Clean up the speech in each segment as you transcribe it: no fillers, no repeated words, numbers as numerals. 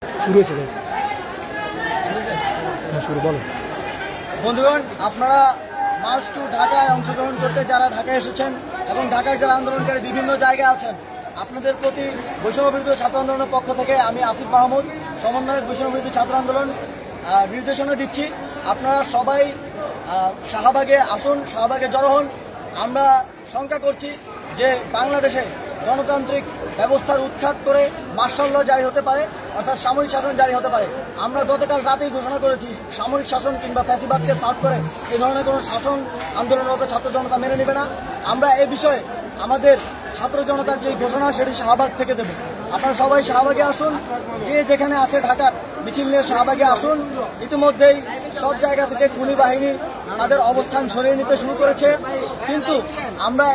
শুরু হয়েছে শুরু বলো। বন্ধুগণ, আপনারা মার্চ টু ঢাকায় অংশগ্রহণ করতে যারা ঢাকায় এসেছেন এবং ঢাকায় যারা আন্দোলনকারী বিভিন্ন জায়গায় আছেন, আপনাদের প্রতি বৈষম্যবিরোধী ছাত্র আন্দোলনের পক্ষ থেকে আমি আসিফ মাহমুদ, সমন্বয়ক বৈষম্যবিরোধী ছাত্র আন্দোলন, নির্দেশনা দিচ্ছি আপনারা সবাই শাহবাগে আসুন, শাহবাগে জড়ো হন। আমরা শঙ্কা করছি যে বাংলাদেশে গণতান্ত্রিক ব্যবস্থার উৎখাত করে মার্শাল ল জারি হতে পারে, অর্থাৎ সামরিক শাসন জারি হতে পারে। আমরা গতকাল রাতেই ঘোষণা করেছি সামরিক শাসন কিংবা ফ্যাসিবাদকে সার্ভ করে এই ধরনের কোনো শাসন আন্দোলনরত ছাত্র জনতা মেনে নেবে না। আমরা এ বিষয়ে আমাদের ছাত্র জনতার যে ঘোষণা সেটি শাহবাগ থেকে দেব। আপনারা সবাই শাহবাগে আসুন, যে যেখানে আছে ঢাকার মিছিল নিয়ে শাহবাগে আসুন। ইতিমধ্যেই সব জায়গা থেকে খুনি বাহিনী তাদের অবস্থান সরিয়ে নিতে শুরু করেছে, কিন্তু আমরা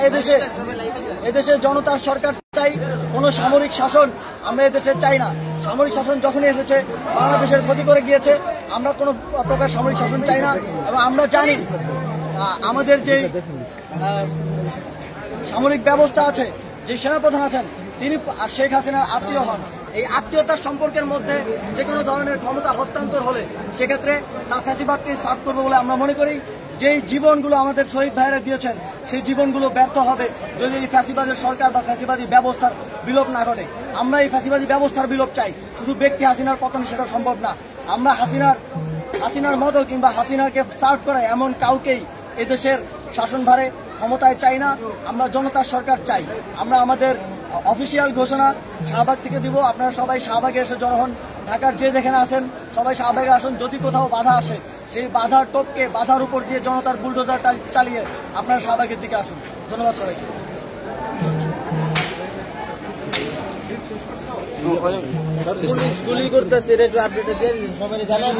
এদেশে জনতার সরকার চাই, কোনো সামরিক শাসন আমরা এদেশে চাই না। সামরিক শাসন যখনই এসেছে বাংলাদেশের ক্ষতি করে গিয়েছে, আমরা কোনো প্রকার সামরিক শাসন চাই না। এবং আমরা জানি আমাদের যে সামরিক ব্যবস্থা আছে, যে সেনাপ্রধান আছেন, তিনি শেখ হাসিনার আত্মীয় হন। এই আত্মীয়তার সম্পর্কের মধ্যে যে কোনো ধরনের ক্ষমতা হস্তান্তর হলে সেক্ষেত্রে তা ফ্যাসিবাদকে সার্ভ করবে বলে আমরা মনে করি। যেই জীবনগুলো আমাদের শহীদ ভাইয়েরা দিয়েছেন সেই জীবনগুলো ব্যর্থ হবে যদি এই ফ্যাসিবাদের সরকার বা ফ্যাসিবাদী ব্যবস্থার বিলোপ না ঘটে। আমরা এই ফ্যাসিবাদী ব্যবস্থার বিলোপ চাই, শুধু ব্যক্তি হাসিনার পতন সেটা সম্ভব না। আমরা হাসিনার মতো কিংবা হাসিনাকে সার্ভ করে এমন কাউকেই এদেশের শাসনভারে ক্ষমতায় চাই না। আমরা জনতার সরকার চাই। আমরা আমাদের অফিসিয়াল ঘোষণা শাহবাগ থেকে দিব। আপনারা সবাই শাহবাগে এসে জড়ো হন। ঢাকার যে যেখানে আছেন সবাই শাহবাগে আসুন। যদি কোথাও বাধা আসে সেই বাধার টপকে বাধার উপর দিয়ে জনতার বুলডোজার চালিয়ে আপনারা শাহবাগের দিকে আসুন। ধন্যবাদ সবাইকে। গুলি করতেছে একটু আপডেট দিয়ে সবাই জানান।